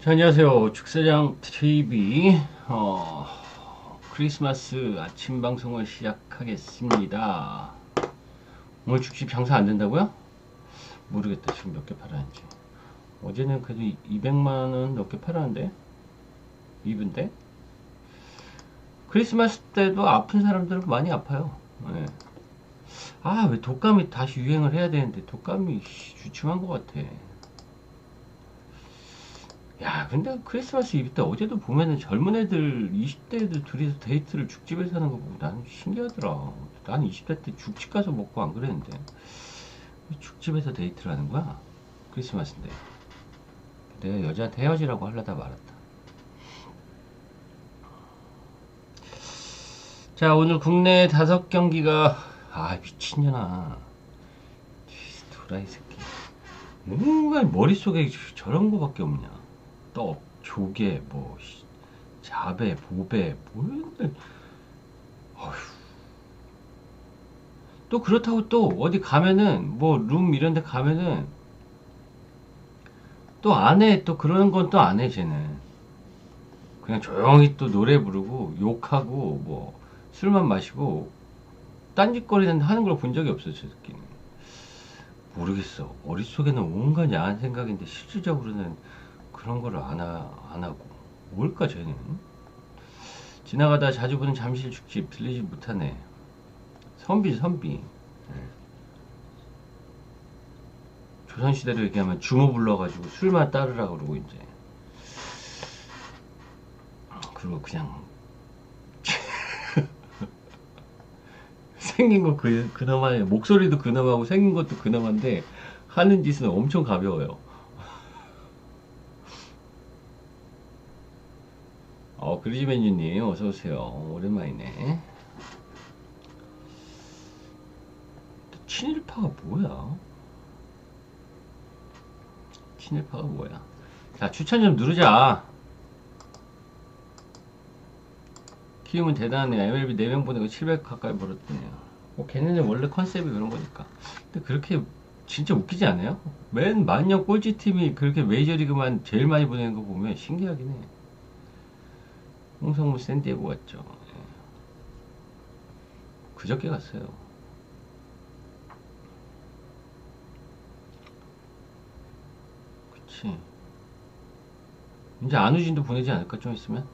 자, 안녕하세요. 축사장 TV 크리스마스 아침 방송을 시작하겠습니다. 오늘 죽집 장사 안 된다고요? 모르겠다. 지금 몇 개 팔았는지. 어제는 그래도 200만원 넘게 팔았는데 이분데 크리스마스 때도 아픈 사람들은 많이 아파요. 네. 아, 왜 독감이 다시 유행을 해야 되는데 독감이 주춤한 것 같아. 야, 근데 크리스마스 이브 때 어제도 보면은 젊은 애들, 20대 애들 둘이서 데이트를 죽집에서 하는 거 보고 나는 신기하더라. 나는 20대 때 죽집 가서 먹고 안 그랬는데. 왜 죽집에서 데이트를 하는 거야? 크리스마스인데. 내가 여자한테 헤어지라고 하려다 말았다. 자, 오늘 국내 5경기가, 아, 미친년아. 도라이 새끼. 뭔가 머릿속에 저런 거밖에 없냐. 떡, 조개, 뭐, 자배, 보배, 뭐였는데, 어휴. 또 그렇다고 또 어디 가면은, 뭐, 룸 이런 데 가면은, 또 안 해. 또 그런 건 또 안 해, 쟤는. 그냥 조용히 또 노래 부르고, 욕하고, 뭐, 술만 마시고, 딴짓거리는 하는 걸 본 적이 없어, 저 새끼는. 모르겠어. 머릿속에는 온갖 야한 생각인데, 실질적으로는 그런 거를 안 하고. 뭘까, 쟤는? 지나가다 자주 보는 잠실 죽집 들리지 못하네. 선비. 예. 조선시대로 얘기하면 주모 불러가지고 술만 따르라 그러고 이제. 그리고 그냥 생긴 거 그나마 목소리도 그나마고 생긴 것도 그나마인데 하는 짓은 엄청 가벼워요. 그리지맨유님 어서 오세요. 오랜만이네. 친일파가 뭐야? 친일파가 뭐야? 자, 추천 좀 누르자. 키움은 대단하네요. MLB 4명 보내고 700 가까이 벌었대네요. 걔네는 원래 컨셉이 그런 거니까. 근데 그렇게 진짜 웃기지 않아요? 맨 만년 꼴찌팀이 그렇게 메이저리그만 제일 많이 보내는 거 보면 신기하긴 해. 홍성무 샌디에고 갔죠. 예. 그저께 갔어요. 그치. 이제 안우진도 보내지 않을까, 좀 있으면?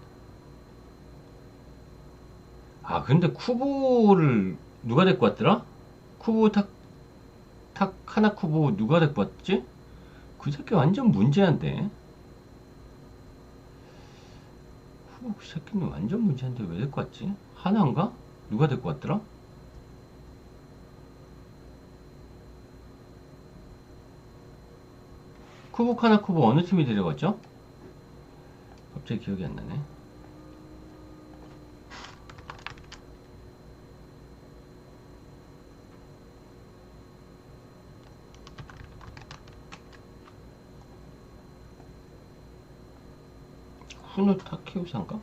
아, 근데 쿠보를 누가 데리고 왔더라? 쿠보 하나 쿠보 누가 데리고 왔지? 그 새끼 완전 문제한데? 쿠보 그 새끼는 완전 문제한데 왜 데리고 왔지? 하나인가? 누가 데리고 왔더라? 쿠보 하나 쿠보 어느 팀이 데려갔죠? 갑자기 기억이 안 나네. 후노 타케우사인가?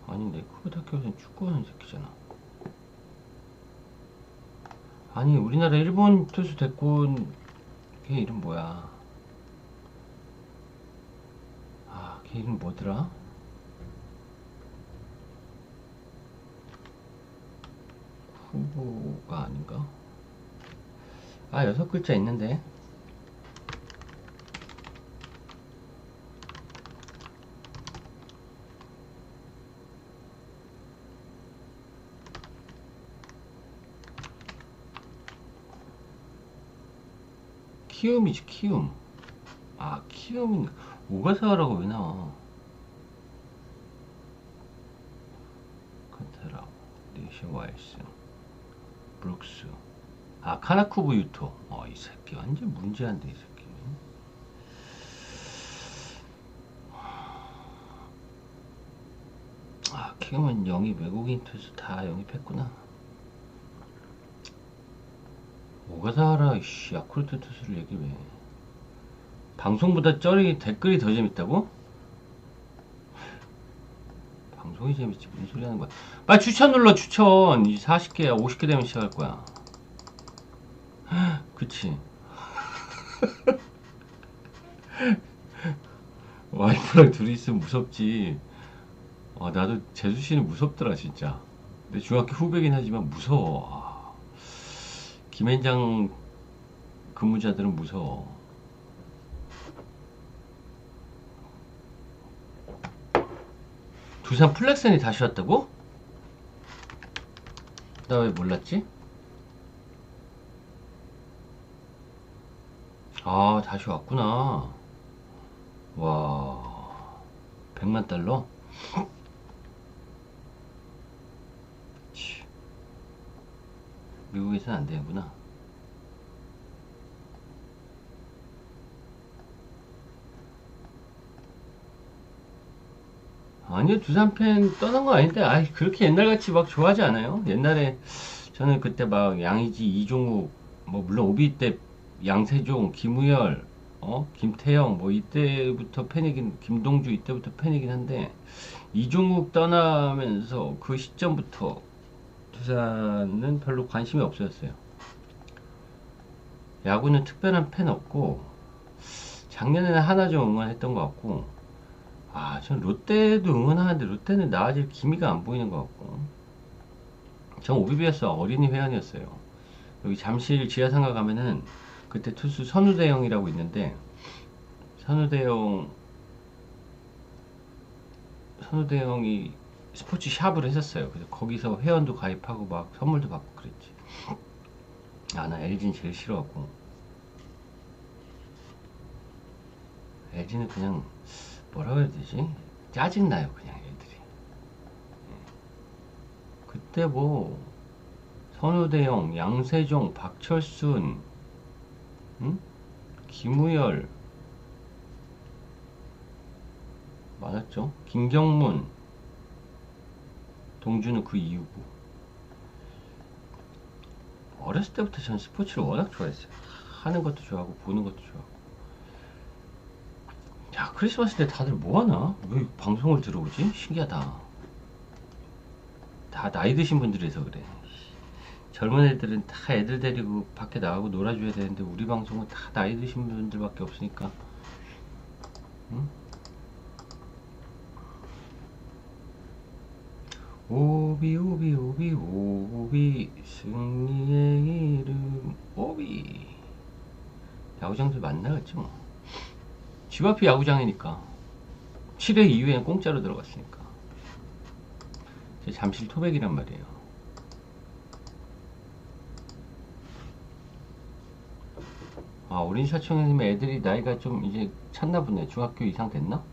아닌데, 후노 타케우사는 축구하는 새끼잖아. 아니, 우리나라 일본 투수 데리고 온 걔 이름 뭐야? 아, 걔 이름 뭐더라? 후보가 아닌가? 아, 6글자 있는데. 키움이지, 키움. 아, 키움인, 오가사와라고 왜 나와? 카테라, 리시 와일스, 브룩스. 아, 카나쿠브 유토. 이 새끼 완전 문제한데, 이 새끼. 아, 키움은 영입, 외국인 투수 다 영입했구나. 오가사와라, 이씨, 야쿠르트 투수를 얘기해. 방송보다 쩌리 댓글이 더 재밌다고? 방송이 재밌지 무슨 소리 하는 거야. 빨리 추천 눌러. 추천. 이 40개야 50개 되면 시작할 거야. 그치. 와이프랑 둘이 있으면 무섭지. 나도 재수씨는 무섭더라, 진짜. 근데 중학교 후배긴 하지만 무서워. 김앤장 근무자들은 무서워. 두산 플렉센이 다시 왔다고? 나 왜 몰랐지? 다시 왔구나. 와, 100만 달러? 치, 미국에서는 안 되는구나. 아니요, 두산 팬 떠난 거 아닌데, 그렇게 옛날같이 막 좋아하지 않아요? 옛날에 저는 그때 막 양의지, 이종욱, 뭐, 물론 오비 때 양세종, 김우열, 김태형, 뭐, 이때부터 팬이긴, 김동주 이때부터 팬이긴 한데, 이종욱 떠나면서 그 시점부터 두산은 별로 관심이 없어졌어요. 야구는 특별한 팬 없고, 작년에는 하나 좀 응원했던 것 같고, 전 롯데도 응원하는데 롯데는 나아질 기미가 안 보이는 것 같고. 전 오비비에스 어린이 회원이었어요. 여기 잠실 지하상가 가면은 그때 투수 선우대영이라고 있는데 선우대영이 스포츠 샵을 했었어요. 그래서 거기서 회원도 가입하고 막 선물도 받고 그랬지. 나 LG는 제일 싫어하고. LG는 그냥 뭐라고 해야 되지? 짜증나요, 그냥 애들이. 그때 뭐 선우대영, 양세종, 박철순, 응? 김우열 많았죠. 김경문, 동주는 그 이후고. 어렸을 때부터 전 스포츠를 워낙 좋아했어요. 하는 것도 좋아하고 보는 것도 좋아하고. 야, 크리스마스 때 다들 뭐 하나? 왜 방송을 들어오지? 신기하다. 다 나이 드신 분들이서 그래. 젊은 애들은 다 애들 데리고 밖에 나가고 놀아줘야 되는데 우리 방송은 다 나이 드신 분들밖에 없으니까. 응? 오비 오비 오비 오비 승리의 이름 오비. 야구장들 만나겠지 뭐. 집 앞이 야구장이니까. 7회 이후에는 공짜로 들어갔으니까. 제 잠실 토백이란 말이에요. 어린 사촌형님 애들이 나이가 좀 이제 찼나 보네. 중학교 이상 됐나?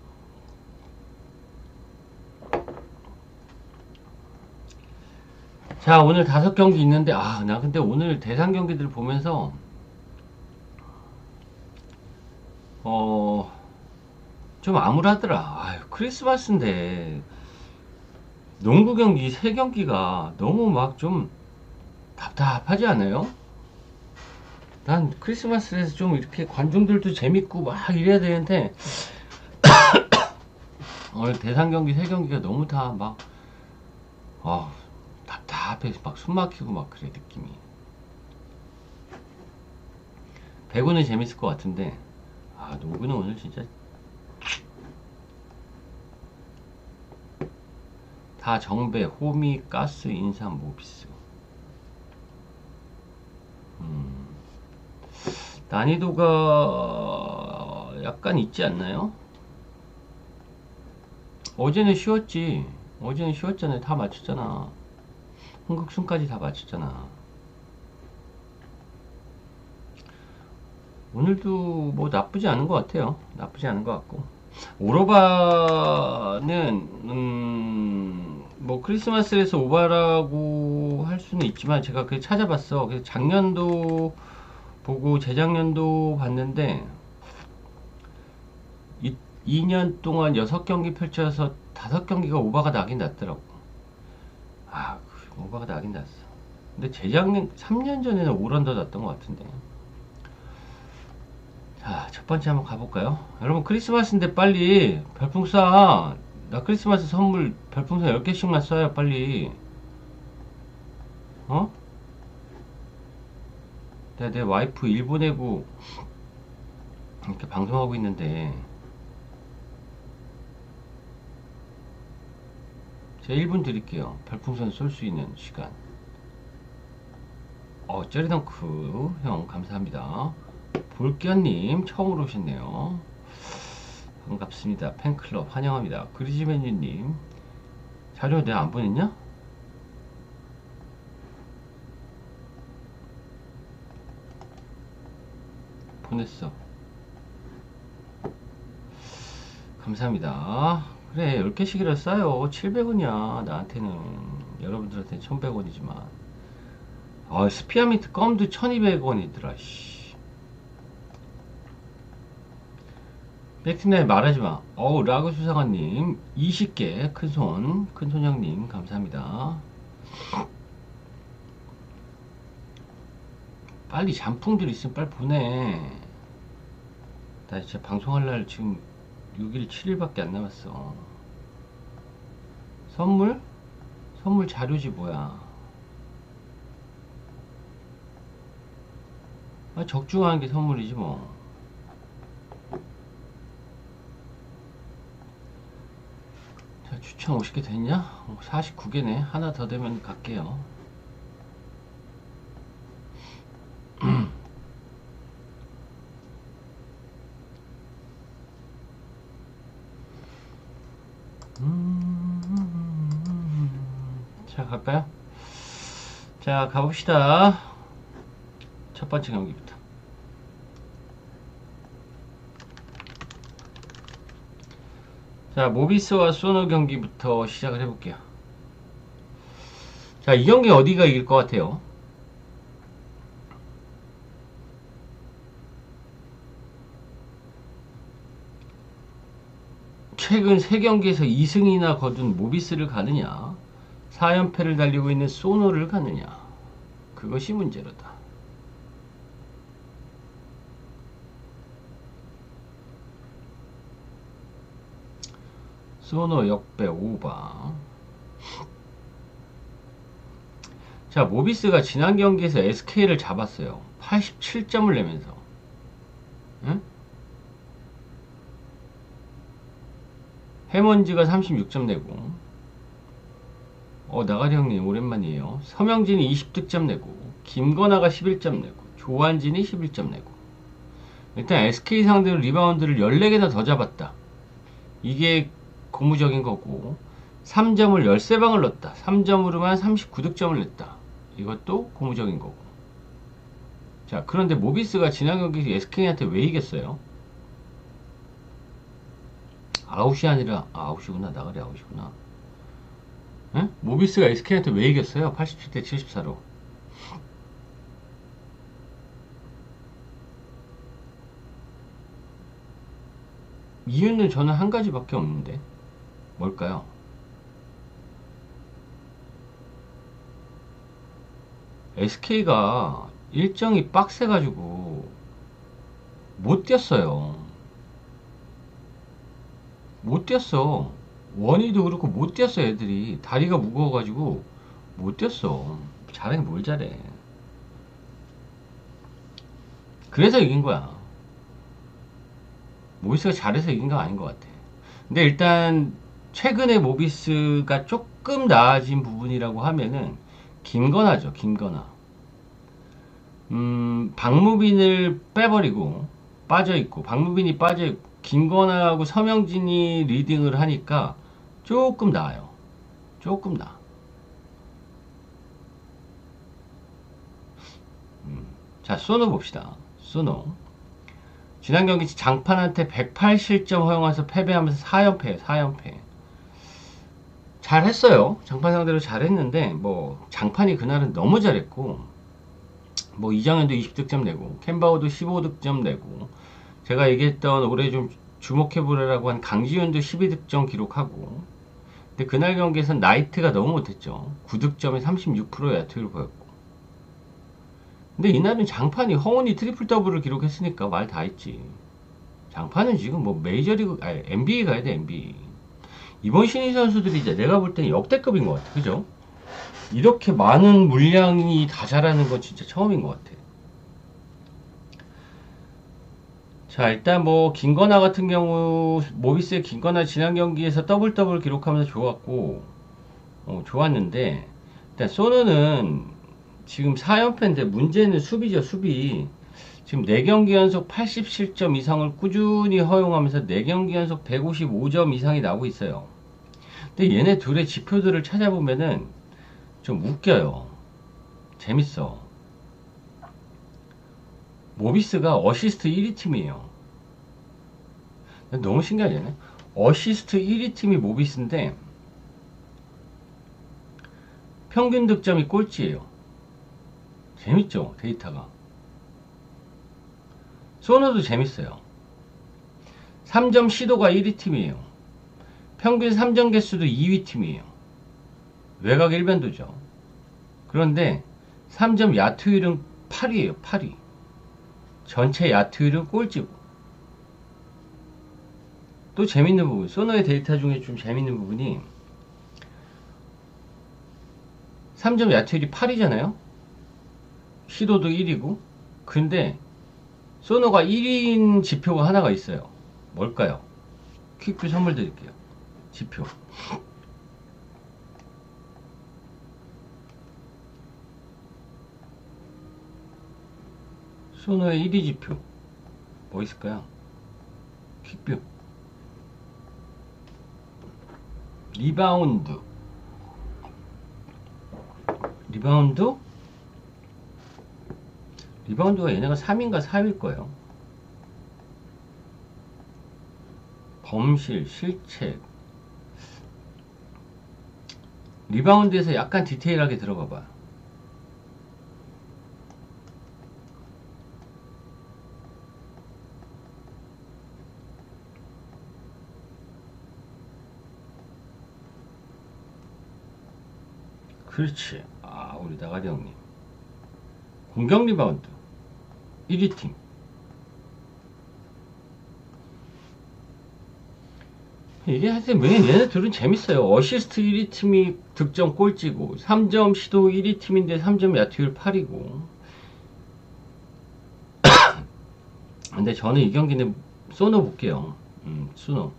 자, 오늘 5경기 있는데, 나 근데 오늘 대상 경기들 보면서, 좀 암울하더라. 크리스마스인데, 농구 경기 3경기가 너무 막 좀 답답하지 않아요? 난 크리스마스에서 좀 이렇게 관중들도 재밌고 막 이래야 되는데, 오늘 대상 경기 3경기가 너무 다 막, 답답해. 막 숨 막히고 막 그래, 느낌이. 배구는 재밌을 것 같은데, 농구는 오늘 진짜 다 정배, 호미, 가스, 인삼, 모비스. 난이도가 약간 있지 않나요? 어제는 쉬웠지. 어제는 쉬웠잖아요. 다 맞췄잖아. 흥국순까지 다 맞췄잖아. 오늘도 뭐 나쁘지 않은 것 같아요. 나쁘지 않은 것 같고. 오로바는 뭐 크리스마스에서 오바라고 할 수는 있지만 제가 그 찾아봤어. 그래서 작년도 보고 재작년도 봤는데 2년 동안 6경기 펼쳐서 5경기가 오바가 나긴 났더라고. 오바가 나긴 났어. 근데 재작년 3년 전에는 5런더 났던 것 같은데. 자, 첫 번째 한번 가볼까요? 여러분, 크리스마스인데 빨리 별풍 쏴. 나 크리스마스 선물 별풍선 10개씩만 쏴요, 빨리. 어? 내 와이프 일 보내고 이렇게 방송하고 있는데 제가 1분 드릴게요. 별풍선 쏠 수 있는 시간. 쩌리덩크 형 감사합니다. 볼견님 처음으로 오셨네요. 반갑습니다. 팬클럽 환영합니다. 그리지맨유님 자료 내가 안 보냈냐? 보냈어. 감사합니다. 그래 10개씩이라 싸요. 700원이야 나한테는. 여러분들한테는 1100원이지만 스피아미트 껌도 1200원이더라 씨. 백팀나이 말하지마. 라그 수상한님 20개 큰손 형님 감사합니다. 빨리 잔풍들 있으면 빨리 보내. 나 진짜 방송할 날 지금 6일 7일밖에 안 남았어. 선물 자료지 뭐야. 적중하는 게 선물이지 뭐. 자, 추천 50개 됐냐? 49개네. 하나 더 되면 갈게요. 자, 갈까요? 자, 가봅시다. 첫 번째 경기부터. 자, 모비스와 소노 경기부터 시작을 해볼게요. 자, 이 경기 어디가 이길 것 같아요? 최근 3경기에서 2승이나 거둔 모비스를 가느냐, 4연패를 달리고 있는 소노를 가느냐, 그것이 문제로다. 소노 역배 오바. 자, 모비스가 지난 경기에서 SK를 잡았어요. 87점을 내면서. 응? 해먼지가 36점 내고, 나가리 형님 오랜만이에요. 서명진이 20득점 내고, 김건아가 11점 내고, 조한진이 11점 내고. 일단 SK 상대로 리바운드를 14개나 더 잡았다. 이게 고무적인 거고, 3점을 13방을 넣었다. 3점으로만 39득점을 냈다. 이것도 고무적인 거고. 자, 그런데 모비스가 지난 경기 SK한테 왜 이겼어요? 아웃이 아니라, 아웃이구나. 나가리 아웃이구나. 응? 모비스가 SK한테 왜 이겼어요? 87대 74로. 이유는 저는 한 가지밖에 없는데 뭘까요? SK가 일정이 빡세가지고 못 뛰었어요. 못 뛰었어. 원희도 그렇고 못 뛰었어. 애들이 다리가 무거워가지고 못 뛰었어. 잘해 뭘 잘해. 그래서 이긴 거야. 모비스가 잘해서 이긴 거 아닌 것 같아. 근데 일단 최근에 모비스가 조금 나아진 부분이라고 하면은 김건아죠. 김건아. 박무빈을 빼버리고 빠져있고, 박무빈이 빠져있고 김건아하고 서명진이 리딩을 하니까 조금 나아요. 조금 나아. 자, 소노 봅시다. 소노 지난 경기 장판한테 108실점 허용해서 패배하면서 4연패 4연패. 잘했어요. 장판 상대로 잘했는데 뭐 장판이 그날은 너무 잘했고, 뭐 이장현도 20득점 내고 캔바우도 15득점 내고, 제가 얘기했던 올해 좀 주목해보라고 한 강지훈도 12득점 기록하고. 근데 그날 경기에서는 나이트가 너무 못했죠. 9득점에 36%의 야투를 보였고. 근데 이날은 장판이 허훈이 트리플 더블을 기록했으니까 말 다 했지. 장판은 지금 뭐 메이저리그, 아니 NBA 가야 돼. NBA. 이번 신인 선수들이 이제 내가 볼 때는 역대급인 것 같아. 그죠? 이렇게 많은 물량이 다 잘하는 건 진짜 처음인 것 같아. 자, 일단 뭐 김건아 같은 경우 모비스의 김건아 지난 경기에서 더블 더블 기록하면서 좋았고 좋았는데 일단 소노는 지금 4연패인데 문제는 수비죠, 수비. 지금 4경기 연속 87점 이상을 꾸준히 허용하면서 4경기 연속 155점 이상이 나오고 있어요. 근데 얘네 둘의 지표들을 찾아보면은 좀 웃겨요. 재밌어. 모비스가 어시스트 1위 팀이에요. 너무 신기하잖아요. 어시스트 1위 팀이 모비스인데 평균 득점이 꼴찌예요. 재밌죠, 데이터가. 소노도 재밌어요. 3점 시도가 1위 팀이에요. 평균 3점 개수도 2위 팀이에요. 외곽 일변도죠. 그런데 3점 야투율은 8위에요. 8위. 전체 야투율은 꼴찌고. 또 재밌는 부분, 소노의 데이터 중에 좀 재밌는 부분이 3점 야투율이 8위잖아요. 시도도 1위고. 근데 소노가 1위인 지표가 하나가 있어요. 뭘까요? 퀵뷰 선물 드릴게요. 지표. 소노의 1위 지표. 뭐 있을까요? 퀵뷰. 리바운드. 리바운드가 얘네가 3인가 4위일 거예요. 범실, 실책. 리바운드에서 약간 디테일하게 들어가 봐. 그렇지. 아, 우리 나가리 형님. 공격 리바운드 1위 팀. 이게 하여튼 왜 얘네들은 재밌어요. 어시스트 1위 팀이 득점 꼴찌고 3점 시도 1위 팀인데 3점 야투율 8이고. 근데 저는 이 경기는 소노 볼게요. 소노.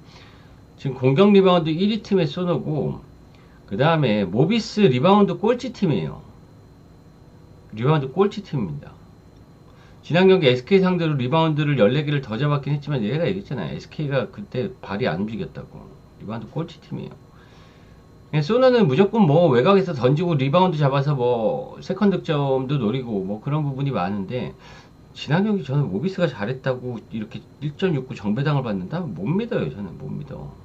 지금 공격 리바운드 1위 팀의 소노고, 그 다음에 모비스 리바운드 꼴찌 팀이에요. 리바운드 꼴찌 팀입니다. 지난 경기 SK 상대로 리바운드를 14개를 더 잡았긴 했지만 얘가 얘기했잖아요. SK가 그때 발이 안 움직였다고. 리바운드 꼴찌 팀이에요. 소노는 무조건 뭐 외곽에서 던지고 리바운드 잡아서 뭐 세컨 득점도 노리고 뭐 그런 부분이 많은데, 지난 경기 저는 모비스가 잘했다고 이렇게 1.69 정배당을 받는다? 못 믿어요. 저는 못 믿어.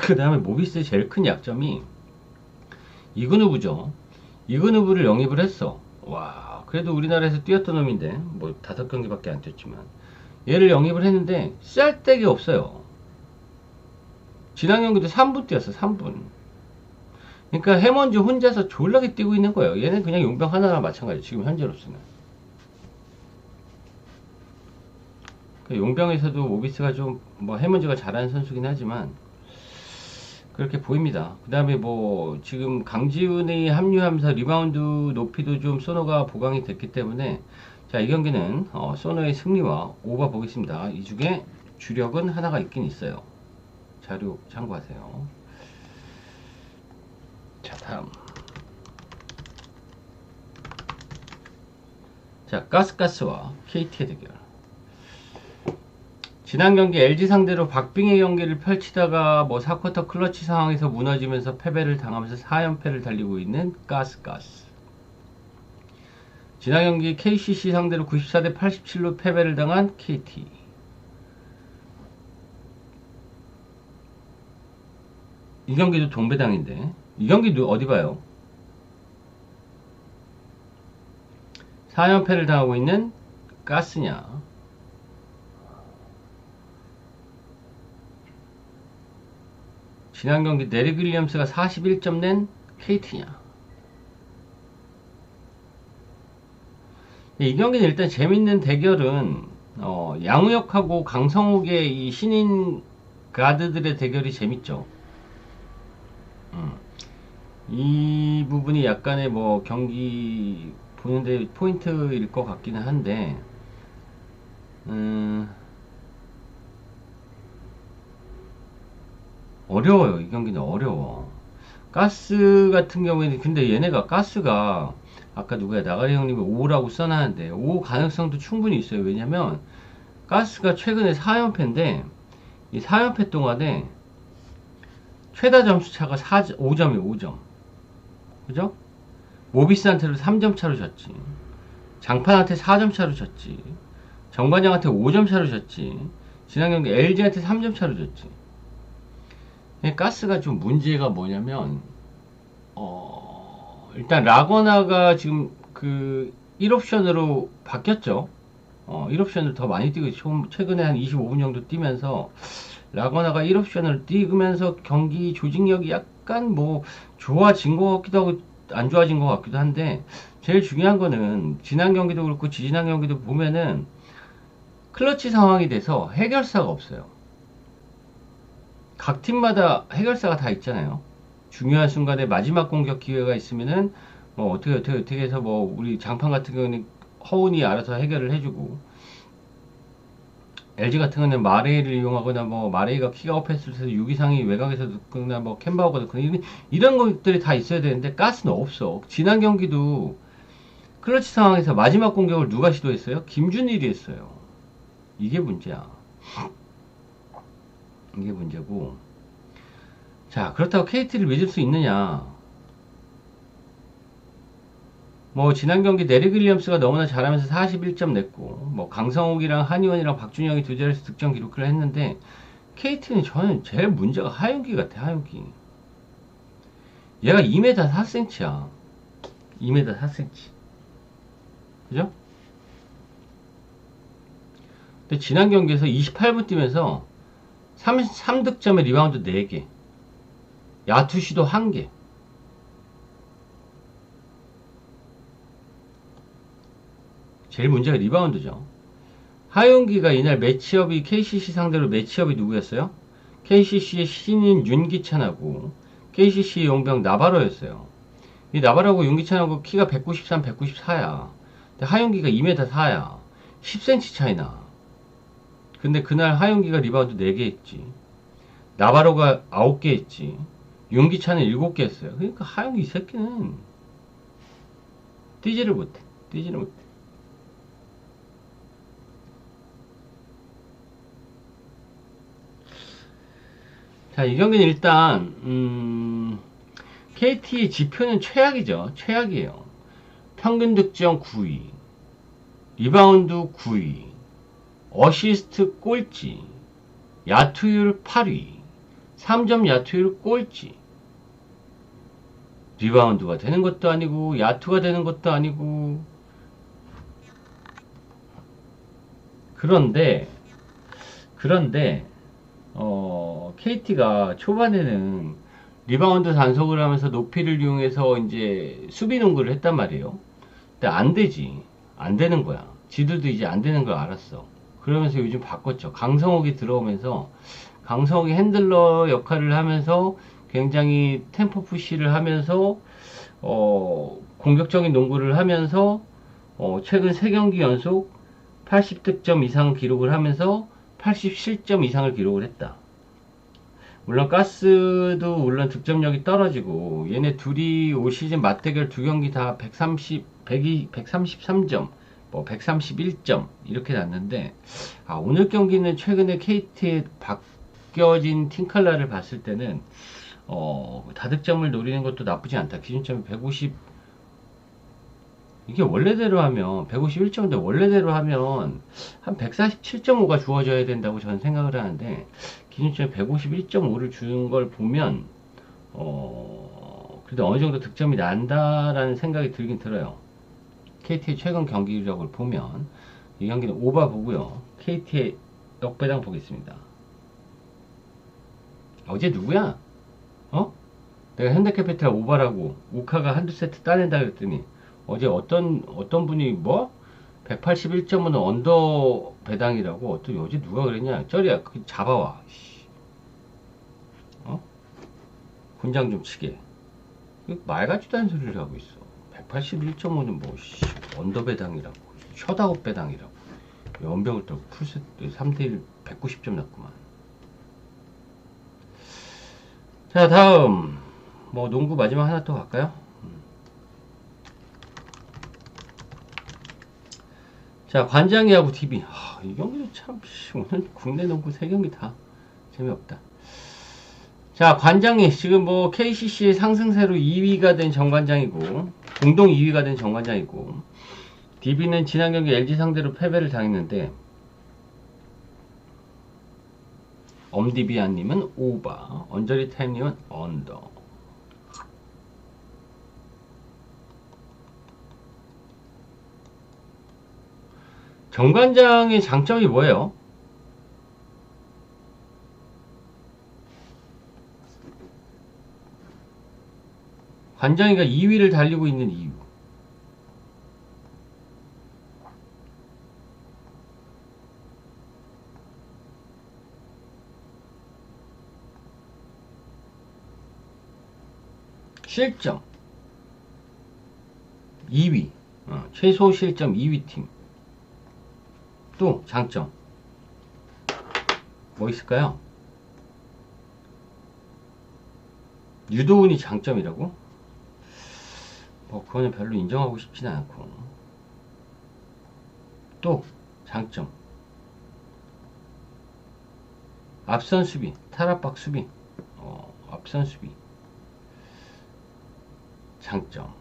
그 다음에 모비스의 제일 큰 약점이 이그누브죠. 이그누브를 영입을 했어. 와, 그래도 우리나라에서 뛰었던 놈인데 뭐 5경기밖에 안 뛰었지만 얘를 영입을 했는데 쌀데기 없어요. 지난 경기도 3분 뛰었어. 3분. 그러니까 해먼즈 혼자서 졸라게 뛰고 있는 거예요. 얘는 그냥 용병 하나랑 마찬가지. 지금 현재로서는. 용병에서도 모비스가 좀 뭐 해먼즈가 잘하는 선수긴 하지만 그렇게 보입니다. 그 다음에 뭐 지금 강지훈이 합류하면서 리바운드 높이도 좀 소노가 보강이 됐기 때문에, 자, 이 경기는 소노의 승리와 오버 보겠습니다. 이 중에 주력은 하나가 있긴 있어요. 자료 참고하세요. 자, 다음. 자, 가스가스와 KT의 대결. 지난 경기 LG 상대로 박빙의 경기를 펼치다가 뭐 4쿼터 클러치 상황에서 무너지면서 패배를 당하면서 4연패를 달리고 있는 가스가스. 지난 경기 KCC 상대로 94대 87로 패배를 당한 KT. 이 경기도 동배당인데 이 경기도 어디 봐요? 4연패를 당하고 있는 가스냐, 지난 경기 데릭 윌리엄스가 41점 낸 KT냐. 이 경기는 일단 재밌는 대결은 양우혁하고 강성욱의 이 신인 가드들의 대결이 재밌죠. 이 부분이 약간의 뭐 경기 보는데 포인트일 것 같기는 한데, 어려워요. 이 경기는 어려워. 가스 같은 경우에는, 근데 얘네가 가스가, 아까 누구야, 나가리 형님이 5라고 써놨는데, 5 가능성도 충분히 있어요. 왜냐면, 가스가 최근에 4연패인데, 이 4연패 동안에, 최다 점수 차가 5점이에요, 5점. 그죠? 모비스한테도 3점 차로 졌지. 장판한테 4점 차로 졌지. 정관장한테 5점 차로 졌지. 지난 경기 LG한테 3점 차로 졌지. 가스가 좀 문제가 뭐냐면, 일단 라거나가 지금 그 1옵션으로 바뀌었죠. 1옵션을 더 많이 뛰고, 최근에 한 25분 정도 뛰면서, 라거나가 1옵션을 뛰면서 경기 조직력이 약간 뭐 좋아진 것 같기도 하고, 안 좋아진 것 같기도 한데, 제일 중요한 거는, 지난 경기도 그렇고, 지지난 경기도 보면은, 클러치 상황이 돼서 해결사가 없어요. 각 팀마다 해결사가 다 있잖아요. 중요한 순간에 마지막 공격 기회가 있으면은 뭐 어떻게 해서 뭐 우리 장판 같은 경우는 허운이 알아서 해결을 해주고, LG 같은 경우는 마레이를 이용하거나 뭐 마레이가 킥아웃 했을 때 6 이상이 외곽에서 넣거나 뭐 캠바오가 넣거나 이런 것들이 다 있어야 되는데 가스는 없어. 지난 경기도 클러치 상황에서 마지막 공격을 누가 시도했어요? 김준일이 했어요. 이게 문제야. 이게 문제고. 자, 그렇다고 KT를 믿을 수 있느냐? 뭐 지난 경기 네릭 윌리엄스가 너무나 잘하면서 41점 냈고, 뭐 강성욱이랑 한의원이랑 박준영이 두 자릿수 득점 기록을 했는데, KT는 저는 제일 문제가 하윤기 같아. 하윤기. 얘가 2m 4cm야. 2m 4cm. 그죠? 근데 지난 경기에서 28분 뛰면서 3득점에 리바운드 4개, 야투 시도 1개. 제일 문제가 리바운드죠. 하윤기가 이날 매치업이, KCC 상대로 매치업이 누구였어요? KCC의 신인 윤기찬하고 KCC의 용병 나바로였어요. 이 나바로하고 윤기찬하고 키가 193, 194야. 근데 하윤기가 2m 4야. 10cm 차이나. 근데 그날 하윤기가 리바운드 4개 했지. 나바로가 9개 했지. 윤기찬은 7개 했어요. 그러니까 하윤기 이 새끼는 뛰지를 못해. 뛰지를 못해. 자, 이 경기는 일단 KT의 지표는 최악이죠. 최악이에요. 평균 득점 9위, 리바운드 9위, 어시스트 꼴찌, 야투율 8위, 3점 야투율 꼴찌. 리바운드가 되는 것도 아니고 야투가 되는 것도 아니고. 그런데 KT가 초반에는 리바운드 단속을 하면서 높이를 이용해서 이제 수비 농구를 했단 말이에요. 근데 안 되지. 안 되는 거야. 지들도 이제 안 되는 걸 알았어. 그러면서 요즘 바꿨죠. 강성욱이 들어오면서 강성욱이 핸들러 역할을 하면서 굉장히 템포 푸시를 하면서 공격적인 농구를 하면서 최근 3경기 연속 80득점 이상 기록을 하면서 87점 이상을 기록을 했다. 물론 가스도 물론 득점력이 떨어지고, 얘네 둘이 올 시즌 맞대결 2경기 다 133점, 뭐 131점 이렇게 났는데, 오늘 경기는 최근에 KT의 바뀌어진 팀 컬러를 봤을 때는 다득점을 노리는 것도 나쁘지 않다. 기준점이 150, 이게 원래대로 하면 151점인데 원래대로 하면 한 147.5가 주어져야 된다고 저는 생각을 하는데, 기준점에 151.5를 주는 걸 보면 그래도 어느 정도 득점이 난다라는 생각이 들긴 들어요. KT의 최근 경기력을 보면 이 경기는 오바 보고요. KT의 역배당 보겠습니다. 어제 누구야? 내가 현대캐피탈 오바라고 우카가 한두 세트 따낸다 그랬더니, 어제 어떤 분이 181점은 언더 배당이라고, 어제 누가 그랬냐? 쩌리야, 그 잡아와. 군장 좀 치게. 말 같지도 않은 소리를 하고 있어. 181.5는 언더 배당이라고, 셧아웃 배당이라고. 연병을 또 풀세트 3대1 190점 났구만. 자, 다음 뭐 농구 마지막 하나 또 갈까요? 자, 관장이하고 DB. 이 경기도 참 오늘 국내 농구 3경기 다 재미없다. 자, 관장이 지금 뭐 KCC의 상승세로 2위가 된 정관장이고, 공동 2위가 된 정관장이고, DB는 지난 경기 LG 상대로 패배를 당했는데, 엄디비안님은 오버, 언저리타임님은 언더. 정관장의 장점이 뭐예요? 관장이가 2위를 달리고 있는 이유. 실점 2위, 최소 실점 2위 팀. 또 장점 뭐 있을까요? 유도운이 장점이라고? 뭐 그거는 별로 인정하고 싶지는 않고. 또 장점 앞선 수비, 탈압박 수비, 앞선 수비. 장점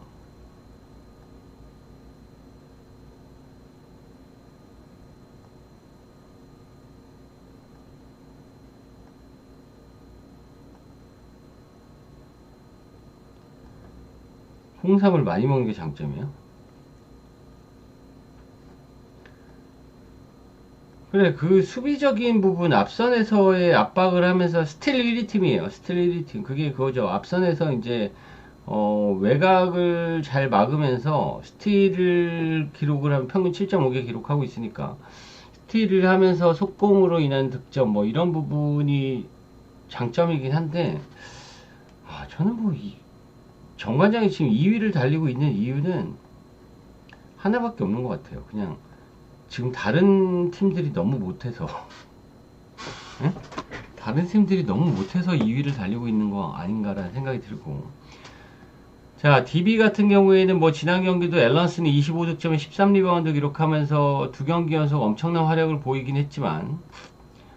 홍삼을 많이 먹는 게 장점이에요? 그래, 그 수비적인 부분 앞선에서의 압박을 하면서 스틸 1위 팀이에요. 스틸 1위 팀. 그게 그거죠. 앞선에서 이제 외곽을 잘 막으면서 스틸을 기록을 하면 평균 7.5개 기록하고 있으니까 스틸을 하면서 속공으로 인한 득점 뭐 이런 부분이 장점이긴 한데, 저는 뭐 정관장이 지금 2위를 달리고 있는 이유는 하나밖에 없는 것 같아요. 그냥 지금 다른 팀들이 너무 못해서 예? 다른 팀들이 너무 못해서 2위를 달리고 있는 거 아닌가라는 생각이 들고. 자, DB 같은 경우에는 뭐 지난 경기도 앨런슨이 25득점에 13리바운드 기록하면서 두 경기 연속 엄청난 활약을 보이긴 했지만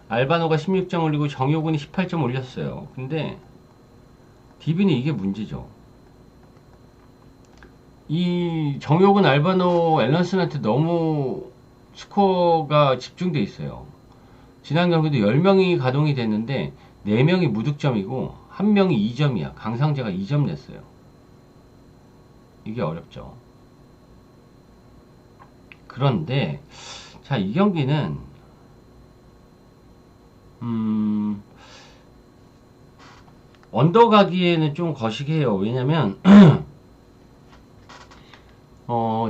알바노가 16점 올리고 정효근이 18점 올렸어요. 근데 DB는 이게 문제죠. 이 정효근, 알바노, 앨런슨한테 너무 스코어가 집중돼 있어요. 지난 경기도 10명이 가동이 됐는데 4명이 무득점이고 1명이 2점이야. 강상재가 2점 냈어요. 이게 어렵죠. 그런데 자, 이 경기는 언더 가기에는 좀 거시기해요. 왜냐면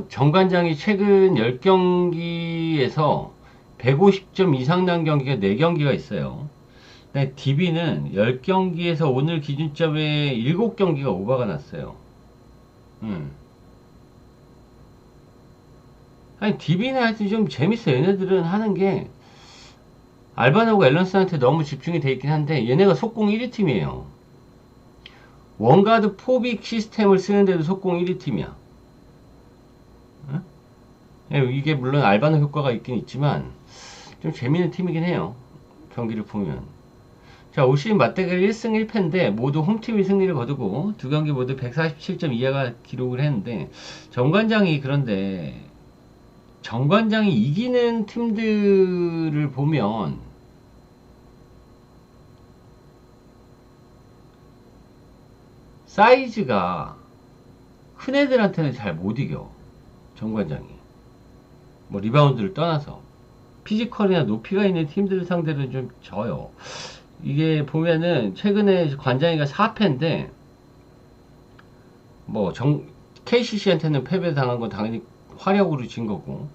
정관장이 최근 10경기에서 150점 이상 난 경기가 4경기가 있어요. 근데 DB는 10경기에서 오늘 기준점에 7경기가 오버가 났어요. 아니, DB는 하여튼 좀 재밌어. 얘네들은 하는 게 알바노고 앨런스한테 너무 집중이 돼 있긴 한데 얘네가 속공 1위 팀이에요. 원가드 포빅 시스템을 쓰는데도 속공 1위 팀이야. 이게 물론 알바노 효과가 있긴 있지만 좀 재밌는 팀이긴 해요. 경기를 보면. 자, 올 시즌 맞대결 1승 1패인데 모두 홈팀이 승리를 거두고 두 경기 모두 147점 이하가 기록을 했는데 그런데 정관장이 이기는 팀들을 보면 사이즈가 큰 애들한테는 잘 못 이겨. 정관장이 뭐 리바운드를 떠나서 피지컬이나 높이가 있는 팀들 상대로 좀 져요. 이게 보면은 최근에 관장이가 4패인데 뭐 KCC한테는 패배 당한 건 당연히 화력으로 진 거고,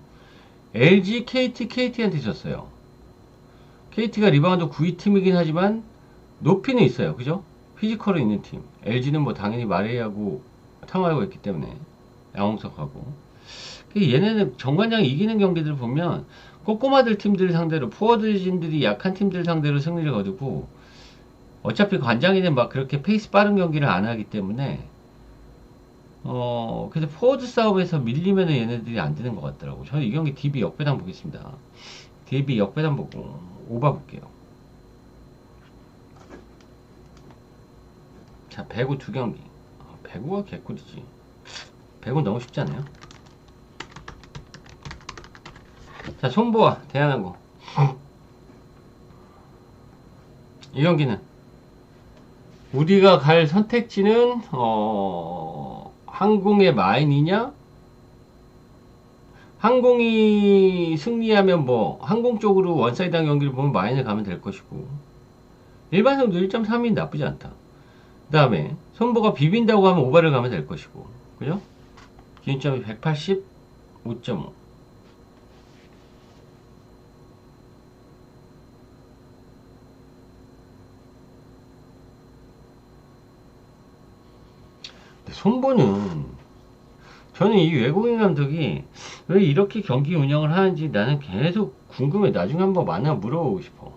LG, KT한테 졌어요. KT가 리바운드 9위 팀이긴 하지만 높이는 있어요. 그죠? 피지컬은 있는 팀. LG는 뭐 당연히 마레이하고 탕화하고 있기 때문에 양홍석하고. 얘네는 정관장이 이기는 경기들 보면 꼬꼬마들 팀들 상대로 포워드진들이 약한 팀들 상대로 승리를 거두고 어차피 관장이는 막 그렇게 페이스 빠른 경기를 안 하기 때문에 그래서 포워드 싸움에서 밀리면은 얘네들이 안 되는 것 같더라고. 저는 이 경기 DB 역배당 보겠습니다. DB 역배당 보고 오바 볼게요. 자, 배구 두 경기. 배구가 개꿀이지. 배구 너무 쉽지 않아요? 자, 손보아 대한항공. 이 경기는 우리가 갈 선택지는 항공의 마인이냐? 항공이 승리하면 뭐 항공 쪽으로 원사이드한 경기를 보면 마인을 가면 될 것이고, 일반성도 1.3이 나쁘지 않다. 그 다음에 손보가 비빈다고 하면 오바를 가면 될 것이고, 그죠? 기준점이 185.5. 손보는, 저는 이 외국인 감독이 왜 이렇게 경기 운영을 하는지 나는 계속 궁금해. 나중에 한번 만나 물어보고 싶어.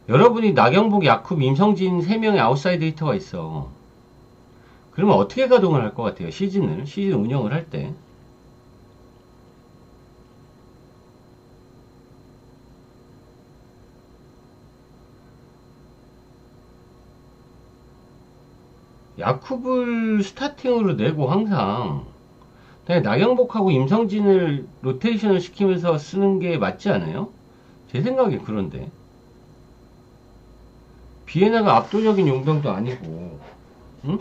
여러분이 나경복, 야쿱, 임성진 3명의 아웃사이드 히터가 있어. 그러면 어떻게 가동을 할 것 같아요? 시즌 운영을 할 때. 야쿱을 스타팅으로 내고 항상 나경복하고 임성진을 로테이션을 시키면서 쓰는 게 맞지 않아요? 제 생각에 그런데. 비에나가 압도적인 용병도 아니고, 응?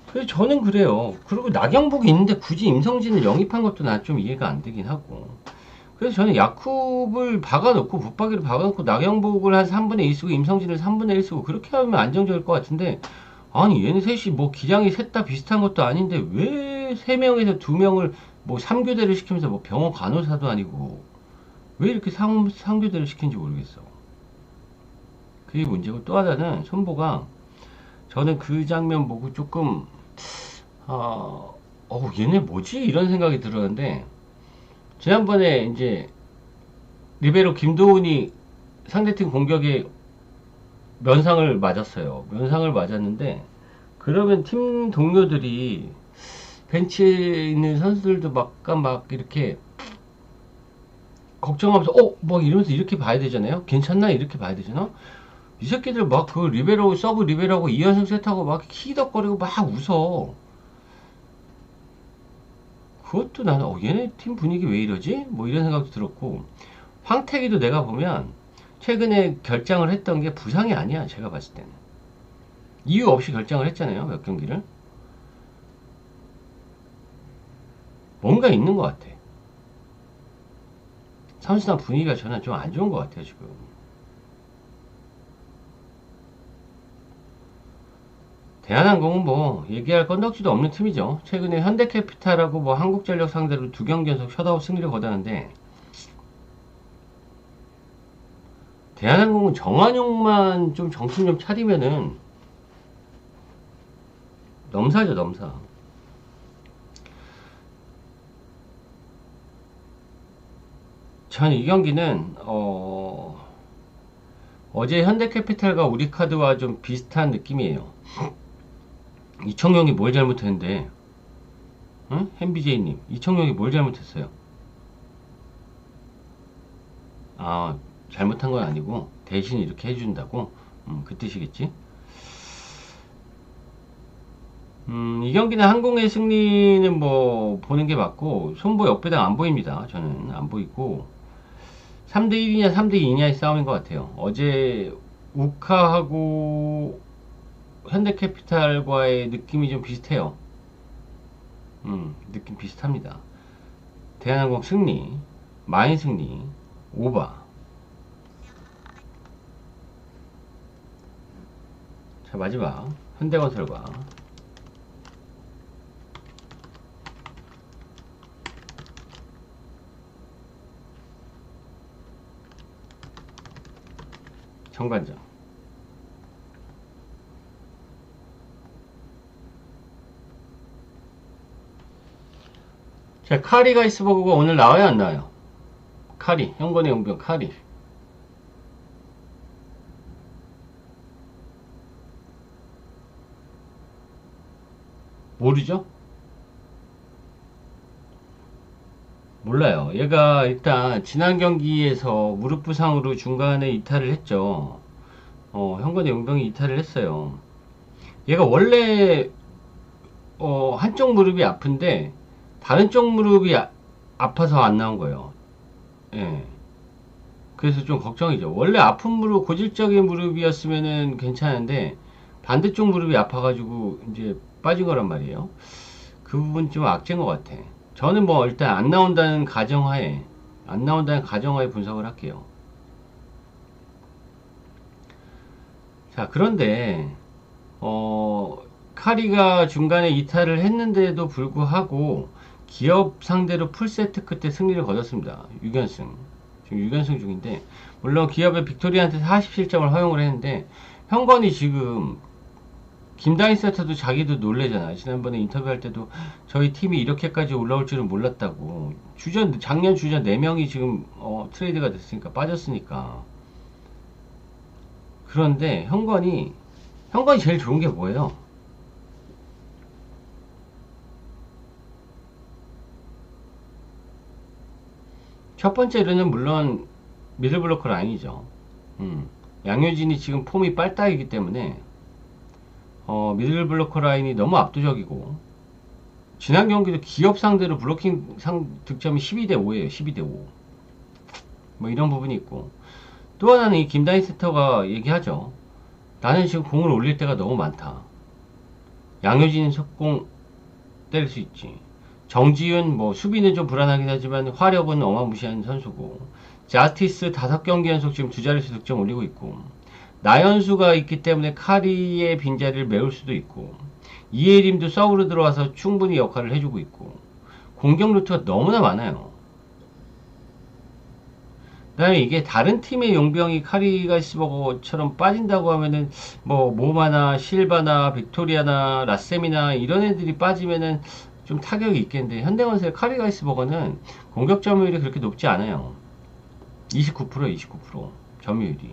그래서 저는 그래요. 그리고 나경복이 있는데 굳이 임성진을 영입한 것도 난 좀 이해가 안 되긴 하고. 그래서 저는 야쿱을 박아놓고, 붙박이를 박아놓고, 나경복을 한 3분의 2 쓰고, 임성진을 3분의 1 쓰고, 그렇게 하면 안정적일 것 같은데, 아니, 얘네 셋이 뭐 기량이 셋 다 비슷한 것도 아닌데, 왜 3명에서 2명을 뭐 3교대를 시키면서 뭐 병원 간호사도 아니고, 왜 이렇게 3교대를 시킨지 모르겠어. 그게 문제고, 또 하나는 손보가, 저는 그 장면 보고 조금, 얘네 뭐지? 이런 생각이 들었는데, 지난번에 이제, 리베로 김도훈이 상대팀 공격에 면상을 맞았어요. 면상을 맞았는데, 그러면 팀 동료들이, 벤치에 있는 선수들도 막 이렇게, 걱정하면서, 뭐 이러면서 이렇게 봐야 되잖아요? 괜찮나? 이렇게 봐야 되잖아? 이 새끼들 막 그 리베로, 서브 리베로하고 2연승 세트하고 막 히덕거리고 막 웃어. 그것도 나는 얘네 팀 분위기 왜 이러지? 뭐 이런 생각도 들었고, 황태기도 내가 보면 최근에 결장을 했던 게 부상이 아니야. 제가 봤을 때는 이유 없이 결장을 했잖아요. 몇 경기를. 뭔가 있는 것 같아. 선수단 분위기가 저는 좀 안 좋은 것 같아요 지금. 대한항공은 뭐 얘기할 건덕지도 없는 팀이죠. 최근에 현대캐피탈하고 뭐 한국전력 상대로 2경기 연속 셧아웃 승리를 거뒀는데, 대한항공은 정한용만 좀 정신 좀 차리면은 넘사죠, 넘사. 전 이 경기는 어제 현대캐피탈과 우리카드와 좀 비슷한 느낌이에요. 이청용이 뭘 잘못했는데, 응? 햄비제이님, 이청용이 뭘 잘못했어요? 아, 잘못한 건 아니고 대신 이렇게 해준다고? 그 뜻이겠지? 이 경기는 항공의 승리는 뭐 보는 게 맞고, 손보 역배당 안 보입니다. 저는 안 보이고, 3대1이냐 3대2냐의 싸움인 것 같아요. 어제 우카하고 현대캐피탈과의 느낌이 좀 비슷해요. 느낌 비슷합니다. 대한항공 승리, 마인 승리, 오바. 자, 마지막 현대건설과 정관장. 자, 카리가이스버그가 오늘 나와요, 안 나와요? 카리, 현건의 용병 카리. 모르죠? 몰라요. 얘가 일단 지난 경기에서 무릎 부상으로 중간에 이탈을 했죠. 현건의 용병이 이탈을 했어요. 얘가 원래 한쪽 무릎이 아픈데 다른 쪽 무릎이 아파서 안 나온 거예요. 예. 그래서 좀 걱정이죠. 원래 아픈 무릎, 고질적인 무릎이었으면은 괜찮은데 반대쪽 무릎이 아파가지고 이제 빠진 거란 말이에요. 그 부분 좀 악재인 것 같아. 저는 뭐 일단 안 나온다는 가정하에 분석을 할게요. 자, 그런데 카리가 중간에 이탈을 했는데도 불구하고 기업 상대로 풀세트 끝에 승리를 거뒀습니다. 6연승. 지금 6연승 중인데, 물론 기업의 빅토리한테 47점을 허용을 했는데, 현건이 지금 김다인 세터도 자기도 놀래잖아. 지난번에 인터뷰할 때도 저희 팀이 이렇게까지 올라올 줄은 몰랐다고. 작년 주전 4명이 지금 트레이드가 됐으니까, 빠졌으니까. 그런데 현건이 제일 좋은 게 뭐예요? 첫 번째로는 물론 미들블로커 라인이죠. 양효진이 지금 폼이 빨딱이기 때문에 미들블로커 라인이 너무 압도적이고, 지난 경기도 기업 상대로 블로킹 득점이 12대 5예요. 12대 5. 뭐 이런 부분이 있고, 또 하나는 이 김다인 세터가 얘기하죠. 나는 지금 공을 올릴 때가 너무 많다. 양효진 속공 때릴 수 있지. 정지윤 뭐 수비는 좀 불안하긴 하지만 화력은 어마무시한 선수고, 자스티스 5경기 연속 지금 두 자릿수 득점 올리고 있고, 나연수가 있기 때문에 카리의 빈자리를 메울 수도 있고, 이예림도 서브로 들어와서 충분히 역할을 해주고 있고, 공격 루트가 너무나 많아요. 그다음에 이게 다른 팀의 용병이 카리가시버거처럼 빠진다고 하면은 뭐 모마나 실바나 빅토리아나 라셈이나 이런 애들이 빠지면은 좀 타격이 있겠는데, 현대건설의 카리가시버거는 공격 점유율이 그렇게 높지 않아요. 29% 점유율이.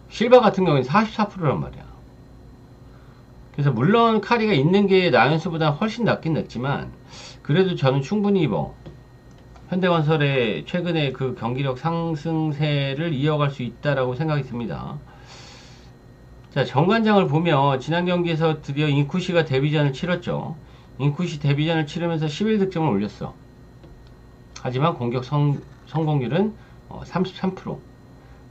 실바 같은 경우는 44%란 말이야. 그래서 물론 카리가 있는 게 나연수보다 훨씬 낫긴 낫지만, 그래도 저는 충분히 현대건설의 최근에 그 경기력 상승세를 이어갈 수 있다라고 생각이 듭니다. 자, 정관장을 보면 지난 경기에서 드디어 인쿠시가 데뷔전을 치렀죠. 인쿠시 데뷔전을 치르면서 11득점을 올렸어. 하지만 공격 성공률은 33%.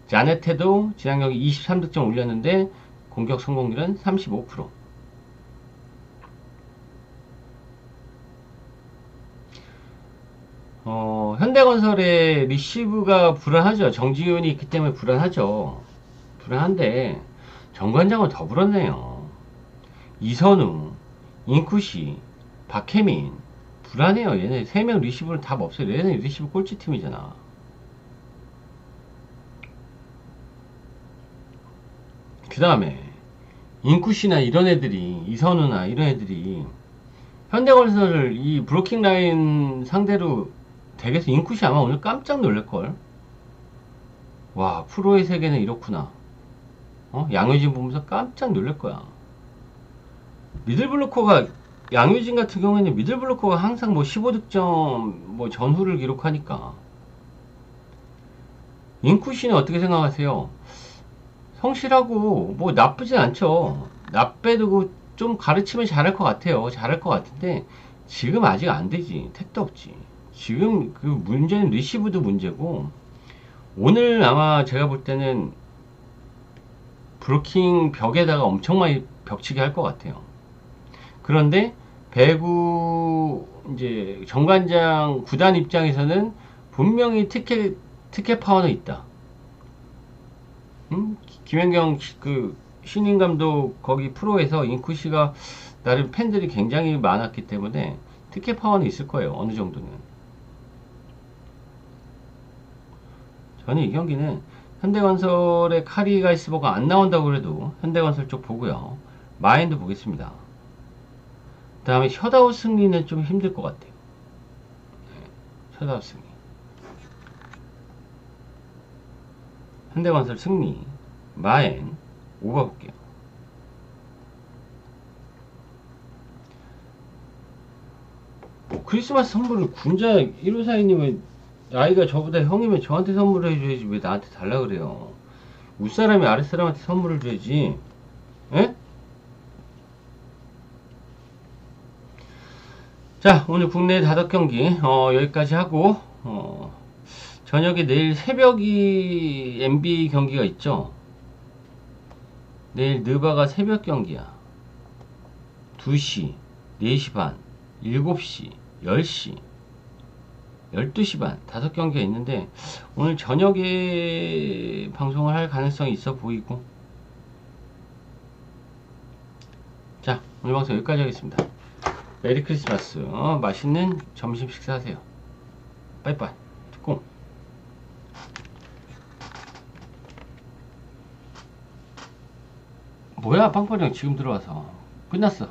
자네테도 지난 경기 23득점 올렸는데 공격 성공률은 35%. 현대건설의 리시브가 불안하죠. 정지훈이 있기 때문에 불안하죠. 불안한데 정관장은 더 불안해요. 이선우, 인쿠시, 박혜민 불안해요. 얘네 3명 리시브는 답 없어요. 얘네 리시브 꼴찌팀이잖아. 그 다음에 인쿠시나 이런 애들이, 이선우나 이런 애들이 현대건설을 이 브로킹 라인 상대로 덱에서 인쿠시 아마 오늘 깜짝 놀랄걸. 와, 프로의 세계는 이렇구나. 양효진 보면서 깜짝 놀랄 거야. 미들블로커가, 양효진 같은 경우에는 미들블로커가 항상 뭐 15득점 뭐 전후를 기록하니까. 인쿠시는 어떻게 생각하세요? 성실하고 뭐 나쁘진 않죠. 나빼두고 좀 가르치면 잘할 것 같아요. 잘할 것 같은데 지금 아직 안 되지. 택도 없지. 지금 그 문제는 리시브도 문제고, 오늘 아마 제가 볼 때는 브로킹 벽에다가 엄청 많이 벽치기 할 것 같아요. 그런데 배구 이제 정관장 구단 입장에서는 분명히 특혜 파워는 있다. 김연경 그 신인 감독 거기 프로에서 인쿠시가 나름 팬들이 굉장히 많았기 때문에 특혜 파워는 있을 거예요. 어느 정도는. 저는 이 경기는 현대건설의 카리가이스버가 안 나온다고 그래도 현대건설 쪽 보고요. 마인드 보겠습니다. 그 다음에 셧아웃 승리는 좀 힘들 것 같아요. 셧아웃 승리. 현대건설 승리, 마엔, 오가 볼게요. 크리스마스 선물을 군자 1542님은 나이가 저보다 형이면 저한테 선물을 해줘야지 왜 나한테 달라 그래요. 윗사람이 아랫사람한테 선물을 줘야지. 에? 자, 오늘 국내 5경기 여기까지 하고 저녁에 내일 새벽이 NBA 경기가 있죠. 내일 느바가 새벽 경기야. 2시, 4시 반, 7시, 10시, 12시 반 5경기가 있는데 오늘 저녁에 방송을 할 가능성이 있어 보이고. 자, 오늘 방송 여기까지 하겠습니다. 메리 크리스마스. 맛있는 점심 식사하세요. 빠이빠이. 뚜껑. 뭐야, 빵빠령 지금 들어와서. 끝났어.